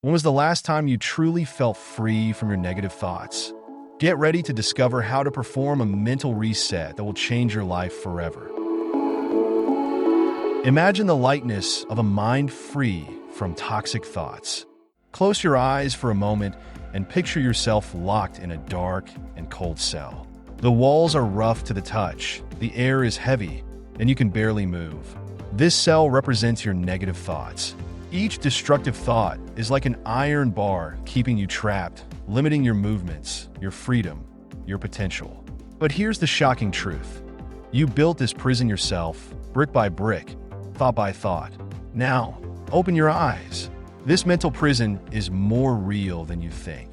When was the last time you truly felt free from your negative thoughts? Get ready to discover how to perform a mental reset that will change your life forever. Imagine the lightness of a mind free from toxic thoughts. Close your eyes for a moment and picture yourself locked in a dark and cold cell. The walls are rough to the touch, the air is heavy, and you can barely move. This cell represents your negative thoughts. Each destructive thought is like an iron bar keeping you trapped, limiting your movements, your freedom, your potential. But here's the shocking truth. You built this prison yourself, brick by brick, thought by thought. Now, open your eyes. This mental prison is more real than you think.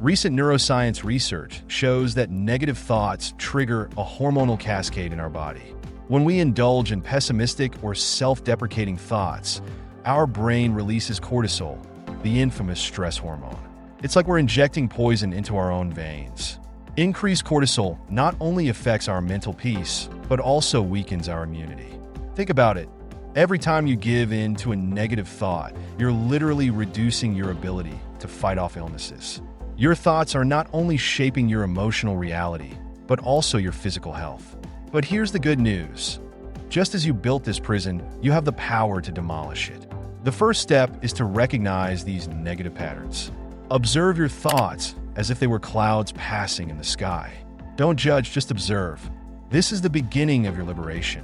Recent neuroscience research shows that negative thoughts trigger a hormonal cascade in our body. When we indulge in pessimistic or self-deprecating thoughts, our brain releases cortisol, the infamous stress hormone. It's like we're injecting poison into our own veins. Increased cortisol not only affects our mental peace, but also weakens our immunity. Think about it. Every time you give in to a negative thought, you're literally reducing your ability to fight off illnesses. Your thoughts are not only shaping your emotional reality, but also your physical health. But here's the good news. Just as you built this prison, you have the power to demolish it. The first step is to recognize these negative patterns. Observe your thoughts as if they were clouds passing in the sky. Don't judge, just observe. This is the beginning of your liberation.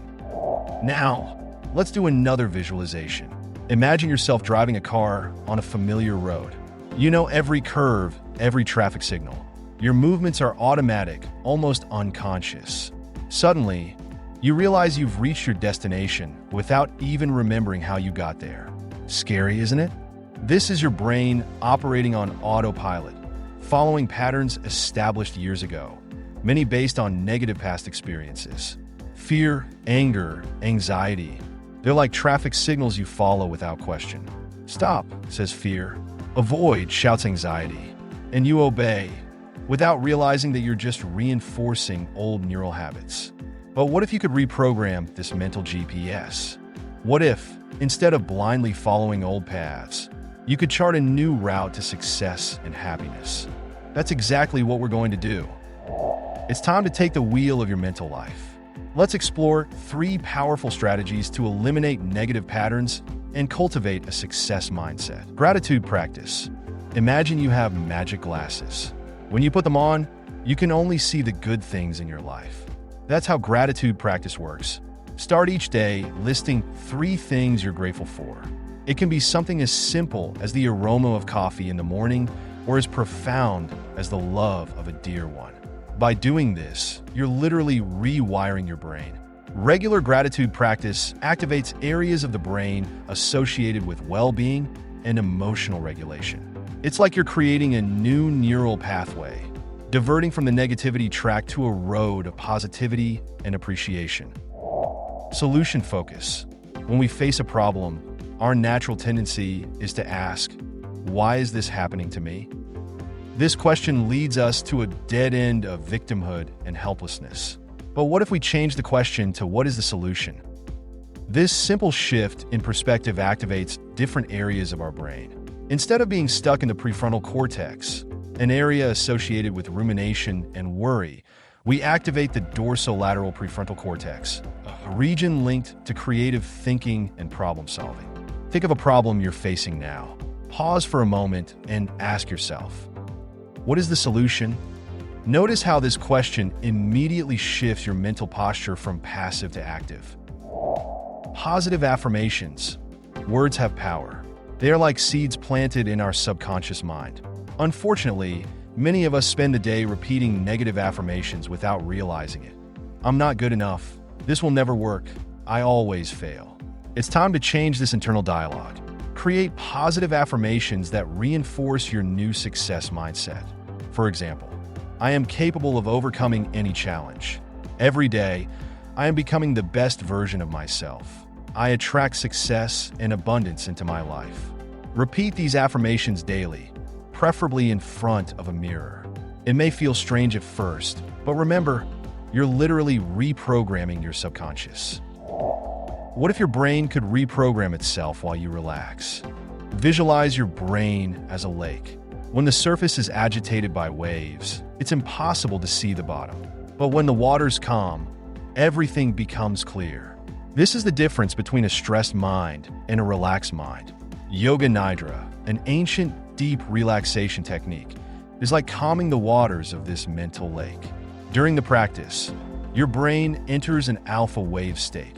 Now, let's do another visualization. Imagine yourself driving a car on a familiar road. You know every curve, every traffic signal. Your movements are automatic, almost unconscious. Suddenly, you realize you've reached your destination without even remembering how you got there. Scary, isn't it? This is your brain operating on autopilot, following patterns established years ago, many based on negative past experiences. Fear, anger, anxiety, they're like traffic signals you follow without question. Stop, says fear. Avoid, shouts anxiety. And you obey, without realizing that you're just reinforcing old neural habits. But what if you could reprogram this mental GPS? What if, instead of blindly following old paths, you could chart a new route to success and happiness? That's exactly what we're going to do. It's time to take the wheel of your mental life. Let's explore 3 powerful strategies to eliminate negative patterns and cultivate a success mindset. Gratitude practice. Imagine you have magic glasses. When you put them on, you can only see the good things in your life. That's how gratitude practice works. Start each day listing 3 things you're grateful for. It can be something as simple as the aroma of coffee in the morning or as profound as the love of a dear one. By doing this, you're literally rewiring your brain. Regular gratitude practice activates areas of the brain associated with well-being and emotional regulation. It's like you're creating a new neural pathway, diverting from the negativity track to a road of positivity and appreciation. Solution focus. When we face a problem, our natural tendency is to ask, why is this happening to me? This question leads us to a dead end of victimhood and helplessness. But what if we change the question to what is the solution? This simple shift in perspective activates different areas of our brain. Instead of being stuck in the prefrontal cortex, an area associated with rumination and worry, we activate the dorsolateral prefrontal cortex, a region linked to creative thinking and problem solving. Think of a problem you're facing now. Pause for a moment and ask yourself, what is the solution? Notice how this question immediately shifts your mental posture from passive to active. Positive affirmations. Words have power. They are like seeds planted in our subconscious mind. Unfortunately, many of us spend the day repeating negative affirmations without realizing it. I'm not good enough. This will never work. I always fail. It's time to change this internal dialogue. Create positive affirmations that reinforce your new success mindset. For example, I am capable of overcoming any challenge. Every day, I am becoming the best version of myself. I attract success and abundance into my life. Repeat these affirmations daily, preferably in front of a mirror. It may feel strange at first, but remember, you're literally reprogramming your subconscious. What if your brain could reprogram itself while you relax? Visualize your brain as a lake. When the surface is agitated by waves, it's impossible to see the bottom. But when the water's calm, everything becomes clear. This is the difference between a stressed mind and a relaxed mind. Yoga Nidra, an ancient, deep relaxation technique, is like calming the waters of this mental lake. During the practice, your brain enters an alpha wave state,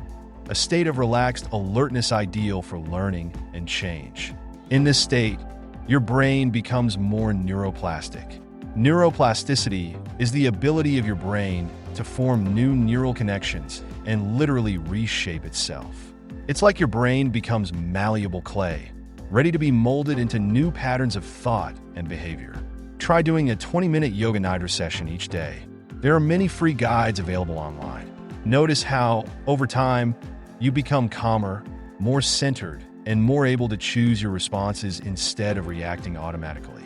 a state of relaxed alertness ideal for learning and change. In this state, your brain becomes more neuroplastic. Neuroplasticity is the ability of your brain to form new neural connections and literally reshape itself. It's like your brain becomes malleable clay, ready to be molded into new patterns of thought and behavior. Try doing a 20-minute Yoga Nidra session each day. There are many free guides available online. Notice how, over time, you become calmer, more centered, and more able to choose your responses instead of reacting automatically.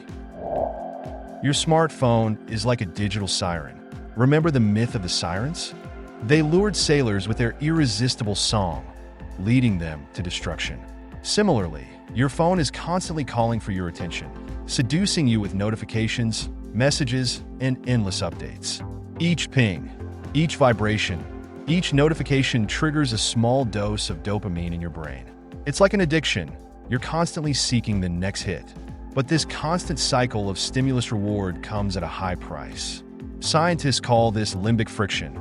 Your smartphone is like a digital siren. Remember the myth of the sirens? They lured sailors with their irresistible song, leading them to destruction. Similarly, your phone is constantly calling for your attention, seducing you with notifications, messages, and endless updates. Each ping, each vibration, each notification triggers a small dose of dopamine in your brain. It's like an addiction. You're constantly seeking the next hit. But this constant cycle of stimulus reward comes at a high price. Scientists call this limbic friction,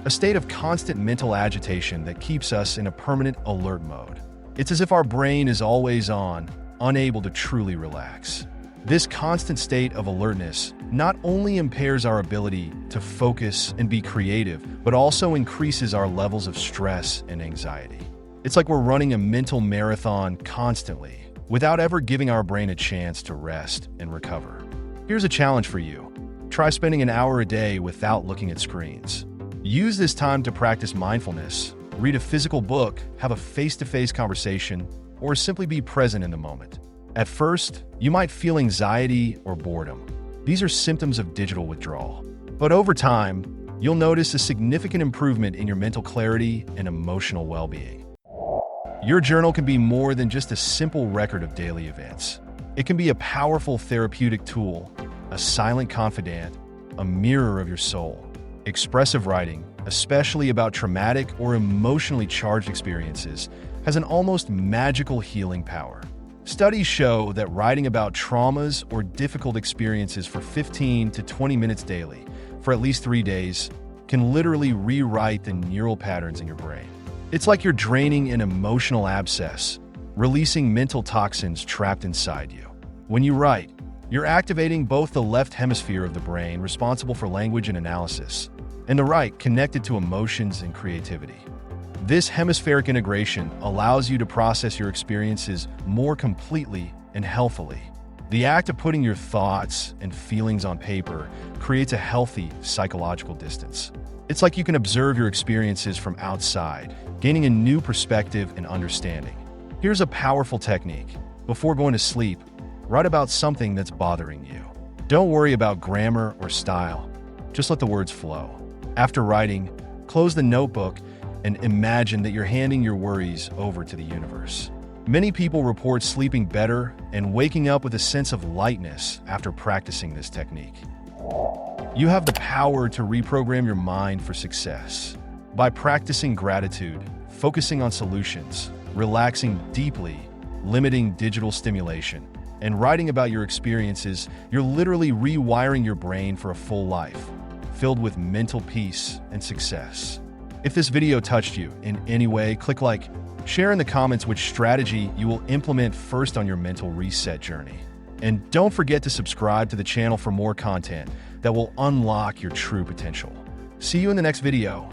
a state of constant mental agitation that keeps us in a permanent alert mode. It's as if our brain is always on, unable to truly relax. This constant state of alertness not only impairs our ability to focus and be creative, but also increases our levels of stress and anxiety. It's like we're running a mental marathon constantly, without ever giving our brain a chance to rest and recover. Here's a challenge for you. Try spending an hour a day without looking at screens. Use this time to practice mindfulness, read a physical book, have a face-to-face conversation, or simply be present in the moment. At first, you might feel anxiety or boredom. These are symptoms of digital withdrawal. But over time, you'll notice a significant improvement in your mental clarity and emotional well-being. Your journal can be more than just a simple record of daily events. It can be a powerful therapeutic tool, a silent confidant, a mirror of your soul. Expressive writing, especially about traumatic or emotionally charged experiences, has an almost magical healing power. Studies show that writing about traumas or difficult experiences for 15 to 20 minutes daily, for at least 3 days, can literally rewrite the neural patterns in your brain. It's like you're draining an emotional abscess, releasing mental toxins trapped inside you. When you write, you're activating both the left hemisphere of the brain responsible for language and analysis, and the right connected to emotions and creativity. This hemispheric integration allows you to process your experiences more completely and healthily. The act of putting your thoughts and feelings on paper creates a healthy psychological distance. It's like you can observe your experiences from outside, gaining a new perspective and understanding. Here's a powerful technique. Before going to sleep, write about something that's bothering you. Don't worry about grammar or style. Just let the words flow. After writing, close the notebook and imagine that you're handing your worries over to the universe. Many people report sleeping better and waking up with a sense of lightness after practicing this technique. You have the power to reprogram your mind for success. By practicing gratitude, focusing on solutions, relaxing deeply, limiting digital stimulation, and writing about your experiences, you're literally rewiring your brain for a full life, filled with mental peace and success. If this video touched you in any way, click like, share in the comments which strategy you will implement first on your mental reset journey. And don't forget to subscribe to the channel for more content that will unlock your true potential. See you in the next video.